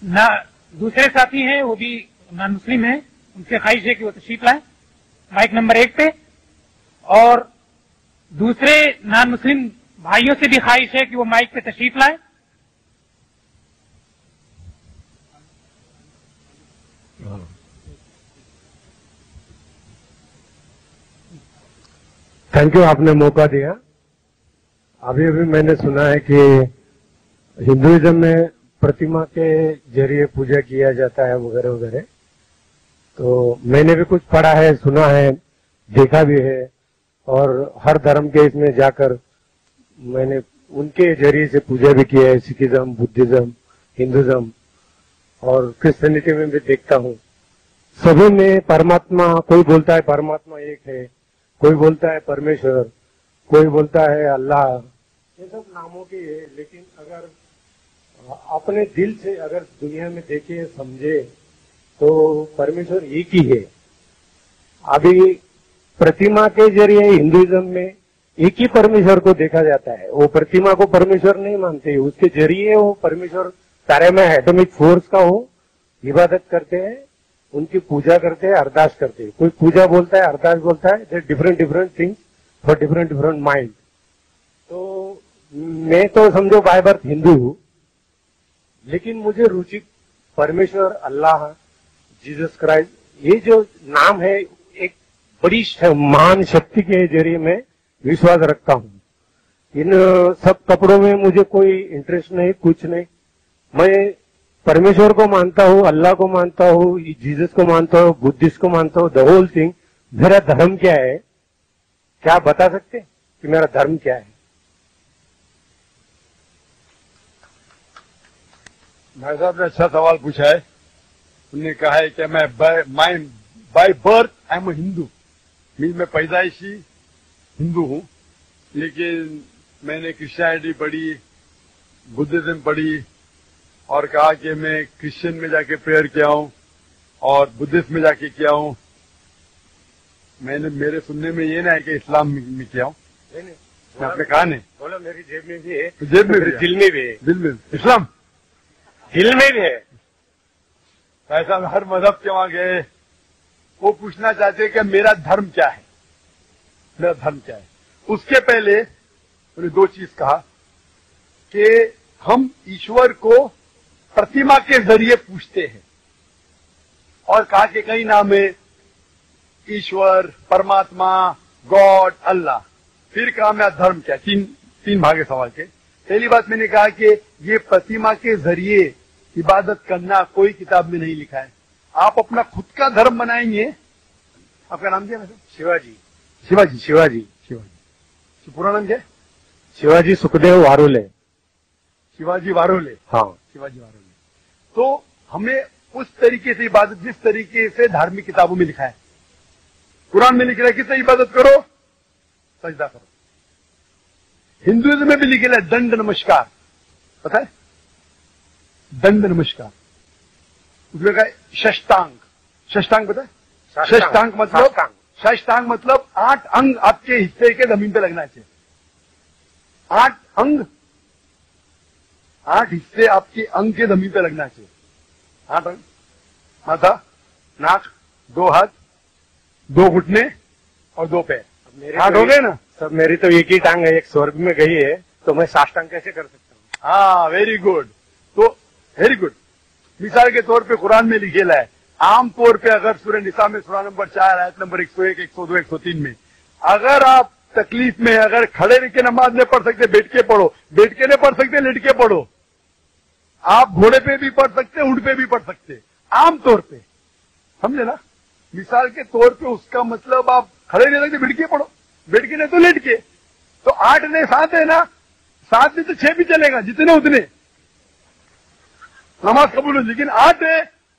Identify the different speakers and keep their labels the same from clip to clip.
Speaker 1: ना दूसरे साथी हैं, वो भी नॉन मुस्लिम हैं, उनसे ख्वाहिश है कि वो तशरीफ लाएं माइक नंबर 1 पे, और दूसरे नॉन मुस्लिम भाइयों से भी ख्वाहिश है कि वो माइक पे तशरीफ लाएं।
Speaker 2: थैंक यू, आपने मौका दिया। अभी अभी मैंने सुना है कि हिंदुइज्म में प्रतिमा के जरिए पूजा किया जाता है वगैरह वगैरह, तो मैंने भी कुछ पढ़ा है, सुना है, देखा भी है, और हर धर्म के इसमें जाकर मैंने उनके जरिए से पूजा भी किया है। सिखिज्म, बुद्धिज्म, हिंदुइज्म और क्रिश्चियनिटी में भी देखता हूँ। सभी में परमात्मा, कोई बोलता है परमात्मा एक है, कोई बोलता है परमेश्वर, कोई बोलता है अल्लाह, ये सब नामों की है। लेकिन अगर अपने दिल से अगर दुनिया में देखे समझे तो परमेश्वर एक ही है। अभी प्रतिमा के जरिए हिंदुइज्म में एक ही परमेश्वर को देखा जाता है। वो प्रतिमा को परमेश्वर नहीं मानते, उसके जरिए वो परमेश्वर सारे में एटॉमिक फोर्स का वो इबादत करते हैं, उनकी पूजा करते हैं, अरदास करते हैं। कोई पूजा बोलता है, अरदास बोलता है, they different different things for different different mind. तो मैं तो समझो बाय बर्थ हिंदू हूं, लेकिन मुझे रुचि परमेश्वर, अल्लाह, जीसस क्राइस्ट, ये जो नाम है एक बड़ी महान शक्ति के जरिए मैं विश्वास रखता हूं। इन सब कपड़ों में मुझे कोई इंटरेस्ट नहीं, कुछ नहीं। मैं परमेश्वर को मानता हूँ, अल्लाह को मानता हूँ, जीसस को मानता हूँ, बुद्धिस्ट को मानता हूँ, द होल थिंग। मेरा धर्म क्या है, क्या आप बता सकते कि मेरा धर्म क्या है?
Speaker 3: भाई साहब ने अच्छा सवाल पूछा है। उन्होंने कहा है कि मैं by birth I am Hindu, मैं पैदाइशी हिंदू हूं, लेकिन मैंने क्रिश्चियनिटी पढ़ी, बुद्धिज्म पढ़ी, और कहा कि मैं क्रिश्चियन में जाके प्रेयर किया हूं और बुद्धिस्ट में जाके किया हूं। मैंने, मेरे सुनने में ये ना है कि इस्लाम में किया हूं। मैं अपने कहा नहीं
Speaker 2: बोला, मेरी जेब में भी है,
Speaker 3: जेब में भी,
Speaker 2: दिल में भी है,
Speaker 3: दिल में इस्लाम
Speaker 2: दिल में भी है।
Speaker 3: ऐसा हर मजहब के वहां गए, वो पूछना चाहते हैं कि मेरा धर्म क्या है, मेरा धर्म क्या है। उसके पहले उन्होंने दो चीज कहा कि हम ईश्वर को प्रतिमा के जरिए पूछते हैं, और कहा कि कई नाम है ईश्वर, परमात्मा, गॉड, अल्लाह। फिर कहा मेरा धर्म क्या, तीन भाग है सवाल के। पहली बात मैंने कहा कि ये प्रतिमा के जरिए इबादत करना कोई किताब में नहीं लिखा है। आप अपना खुद का धर्म बनाएंगे। आपका नाम क्या है?
Speaker 2: शिवाजी।
Speaker 3: शिवाजी,
Speaker 2: शिवाजी,
Speaker 3: शिवाजी। पूरा नाम क्या है?
Speaker 2: शिवाजी सुखदेव वारोले।
Speaker 3: शिवाजी वारोले।
Speaker 2: हाँ,
Speaker 3: शिवाजी वारोले। तो हमें उस तरीके से इबादत, जिस तरीके से धार्मिक किताबों में लिखा है, कुरान में लिखा है किससे इबादत करो, सजदा करो। हिंदुइज्म में भी लिखा है दंड नमस्कार, पता है? दंड नमस्कार। उसमें कहा षष्टांग, षष्टांग पता है? षष्टांग मतलब 8 अंग आपके हिस्से के जमीन पे लगना चाहिए। 8 अंग, 8 हिस्से आपके अंग के जमीन पे लगना चाहिए। 8 अंग, माथा, नाक, 2 हाथ, 2 घुटने और 2 पैर। 8 हो गए ना?
Speaker 2: सब मेरी तो एक ही टांग है, एक स्वर्ग में गई है, तो मैं साष्टांग कैसे कर सकता हूँ?
Speaker 3: हाँ, वेरी गुड। तो वेरी गुड। मिसाल के तौर पे कुरान में लिखेला है, आम तौर पे अगर सूरह निसा में सूरह नंबर 4 आयत नंबर 101, 102, 103 में अगर आप तकलीफ में, अगर खड़े रह के नमाज नहीं पढ़ सकते, बैठ के पढ़ो, बैठ के नहीं पढ़ सकते, लेट के पढ़ो। आप घोड़े पे भी पढ़ सकते, ऊंट पे भी पढ़ सकते, आम तौर पे, समझे ना? मिसाल के तौर पे उसका मतलब आप खड़े नहीं सकते, बैठ के पढ़ो, बैठ के नहीं तो लेट के। तो 8 ने 7 है ना, 7 नहीं तो 6 भी चलेगा, जितने उतने नमाज कबूल हो। लेकिन 8 है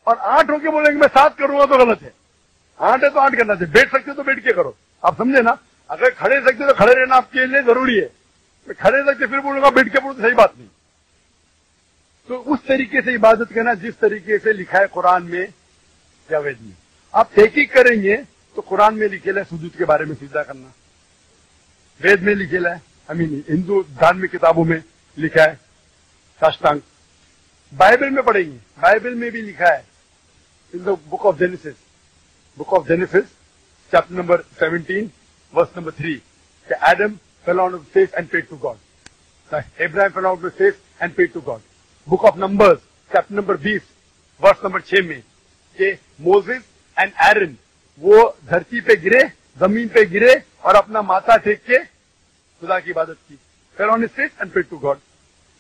Speaker 3: और 8 होके बोलेंगे मैं 7 करूंगा तो गलत है। 8 है तो 8 करना चाहिए। बैठ सकते हो तो बैठ के करो, आप समझे ना? अगर खड़े सकते हो तो खड़े रहना आपके लिए जरूरी है। मैं खड़े सकते फिर बोलूंगा बैठ के बोलो तो सही बात नहीं। तो उस तरीके से इबादत करना जिस तरीके से लिखा है कुरान में या वेद में। आप तहकीक करेंगे तो कुरान में लिखेला है सुजूद के बारे में सीधा करना, वेद में लिखेला है, हिंदू धार्मिक किताबों में लिखा है साष्टांग, बाइबल में पढ़ेंगे, बाइबल में भी लिखा है in the book of Genesis chapter number 17 verse number 3 कि Adam fell on his face and prayed to God. Abraham fell on his face and prayed to God. Book of Numbers chapter number 20 verse number 6 में कि Moses and एरन वो धरती पे गिरे, जमीन पे गिरे और अपना माथा टेक के खुदा की इबादत की. fell on his face and prayed to God.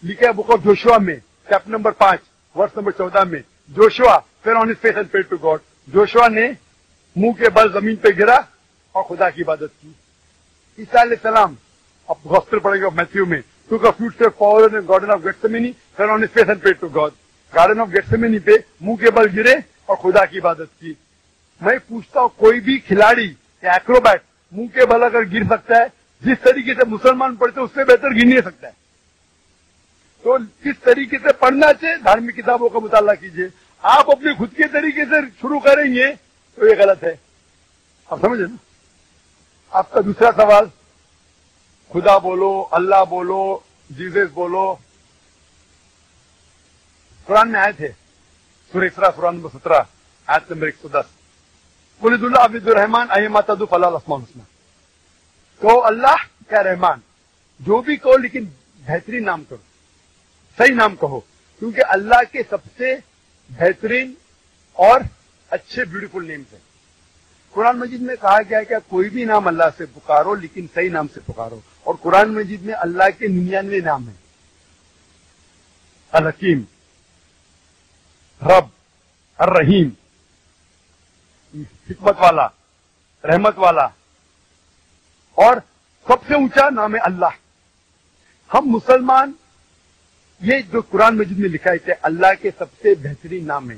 Speaker 3: लिखा है बुक ऑफ जोशुआ में चैप्टर नंबर 5 वर्स नंबर 14 में Joshua fell on his face and prayed to God. Joshua ने मुंह के बल जमीन पे गिरा और खुदा की इबादत की. ईसा अलैहिस्सलाम अब गॉस्पेल पढ़ेंगे मैथ्यू में took a fruit step forward in the garden of Gethsemane, fell on his face and prayed to God. Garden of Gethsemane पे मुंह के बल गिरे और खुदा की इबादत की. मैं पूछता हूं कोई भी खिलाड़ी या एक्रोबैट मुंह के बल अगर गिर सकता है, जिस तरीके से मुसलमान पढ़ते उससे बेहतर गिर नहीं सकता है. तो किस तरीके से पढ़ना चाहिए, धार्मिक किताबों का मुताला कीजिए. आप अपने खुद के तरीके से शुरू करेंगे तो ये गलत है. आप समझे ना. आपका दूसरा सवाल, खुदा बोलो, अल्लाह बोलो, जीसस बोलो. कुरान में आए थे सूरह इसरा सूरह नंबर 17 आयत नंबर 110 कुलिदुल्लाह अब्दुर्रहमान अय्यमा तदु फलाल अस्माउल हुस्ना. कहो अल्लाह क्या रहमान, जो भी कहो लेकिन बेहतरीन नाम करो, सही नाम कहो, क्योंकि अल्लाह के सबसे बेहतरीन और अच्छे ब्यूटीफुल नेम्स है. कुरान मजीद में कहा गया है कि कोई भी नाम अल्लाह से पुकारो लेकिन सही नाम से पुकारो. और कुरान मजीद में अल्लाह के 99 नाम है. अल हकीम, रब, अर रहीम, हिकमत वाला, रहमत वाला, और सबसे ऊंचा नाम है अल्लाह. हम मुसलमान ये जो कुरान मजीद में लिखा है कि अल्लाह के सबसे बेहतरीन नाम है.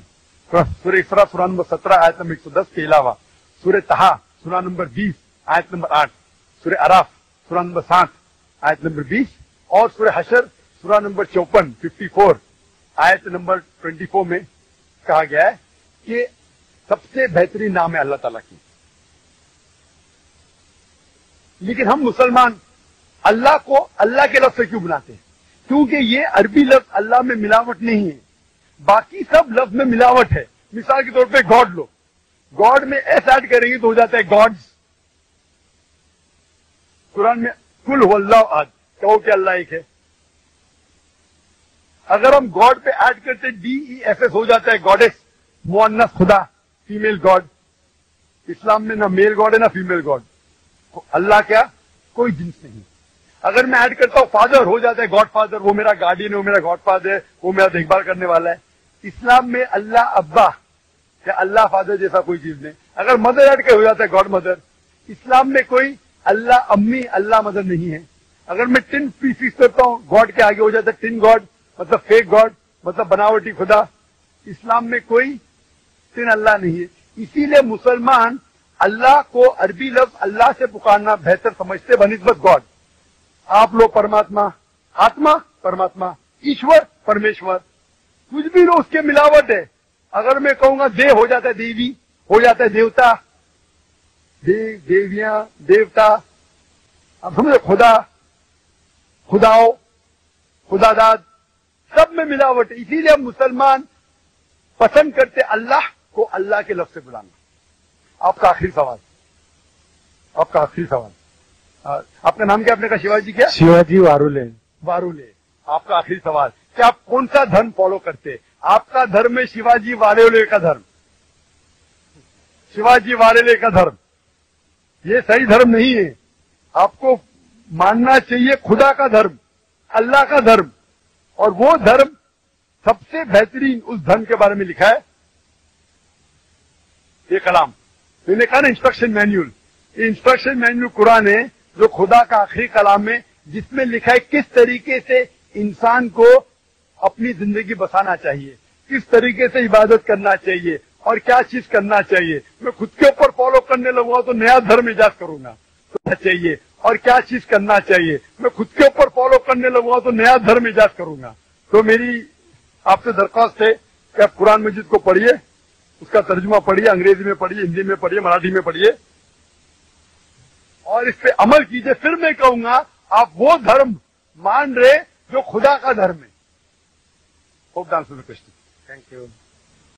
Speaker 3: सूरह इसरा सूरह नंबर 17 आयत नंबर 110 के अलावा सूरह तहा सूरह नंबर 20 आयत नंबर 8, सूरह अराफ सूरह नंबर 7 आयत नंबर 20 और सूरह हशर सूरह नंबर 54 आयत नंबर 24 में कहा गया है कि सबसे बेहतरीन नाम है अल्लाह ताला की. लेकिन हम मुसलमान अल्लाह को अल्लाह के लफ्ज से क्यों बनाते हैं? क्योंकि ये अरबी लफ्ज अल्लाह में मिलावट नहीं है, बाकी सब लफ्ज में मिलावट है. मिसाल के तौर पे गॉड लो, गॉड में एस ऐड करेंगे तो हो जाता है गॉड्स. कुरान में कुल हुवल्लाहु अहद, कहो कि अल्लाह एक है. अगर हम गॉड पे ऐड करते DESS हो जाता है गॉडेस, मुअन्नस खुदा, फीमेल गॉड. इस्लाम में ना मेल गॉड है ना फीमेल गॉड. अल्लाह क्या, कोई जिन्स नहीं. अगर मैं ऐड करता हूं फादर हो जाता है गॉड फादर, वो मेरा गार्डियन है, वो मेरा गॉड फादर है, वो मेरा देखभाल करने वाला है. इस्लाम में अल्लाह अब्बा या अल्लाह फादर जैसा कोई चीज नहीं. अगर मदर ऐड कर हो जाता है गॉड मदर. इस्लाम में कोई अल्लाह अम्मी अल्लाह मदर नहीं है. अगर मैं टिन पीसीस करता हूं गॉड के आगे हो जाता है टिन गॉड, मतलब फेक गॉड, मतलब बनावटी खुदा. इस्लाम में कोई टिन अल्लाह नहीं है. इसीलिए मुसलमान अल्लाह को अरबी लफ्ज अल्लाह से पुकारना बेहतर समझते बनिस्बत गॉड. आप लोग परमात्मा, आत्मा परमात्मा, ईश्वर परमेश्वर, कुछ भी लो उसके मिलावट है. अगर मैं कहूंगा देव हो जाता है देवी, हो जाता है देवता, देव देवियां देवता. अब समझे, खुदा खुदाओ खुदादाद, सब में मिलावट है. इसीलिए हम मुसलमान पसंद करते अल्लाह को अल्लाह के लफ्ज से बुलाना. आपका आखिरी सवाल, आपका आखिरी सवाल. आपका नाम क्या? आपने कहा शिवाजी क्या?
Speaker 2: शिवाजी वारुले.
Speaker 3: वारुले. आपका आखिरी सवाल कि आप कौन सा धर्म फॉलो करते? आपका धर्म है शिवाजी वारुले का धर्म. शिवाजी वारुले का धर्म ये सही धर्म नहीं है. आपको मानना चाहिए खुदा का धर्म, अल्लाह का धर्म. और वो धर्म सबसे बेहतरीन उस धर्म के बारे में लिखा है ये कलाम. मैंने कहा ना इंस्ट्रक्शन मैन्यूल. ये इंस्ट्रक्शन मैन्यूल कुरान है जो खुदा का आखिरी कलाम है, जिसमें लिखा है किस तरीके से इंसान को अपनी जिंदगी बसाना चाहिए, किस तरीके से इबादत करना चाहिए और क्या चीज करना चाहिए. मैं खुद के ऊपर फॉलो करने लगूंगा तो नया धर्म इजाद करूंगा. तो चाहिए और क्या चीज करना चाहिए, मैं खुद के ऊपर फॉलो करने लगूंगा तो नया धर्म इजाद करूंगा. तो मेरी आपसे दरख्वास्त है कि आप कुरान मजीद को पढ़िए, उसका तर्जुमा पढ़िए, अंग्रेजी में पढ़िए, हिंदी में पढ़िए, मराठी में पढ़िए और इस पे अमल कीजिए. फिर मैं कहूंगा आप वो धर्म मान रहे जो खुदा का धर्म है. Hope to answer the question.
Speaker 2: Thank you.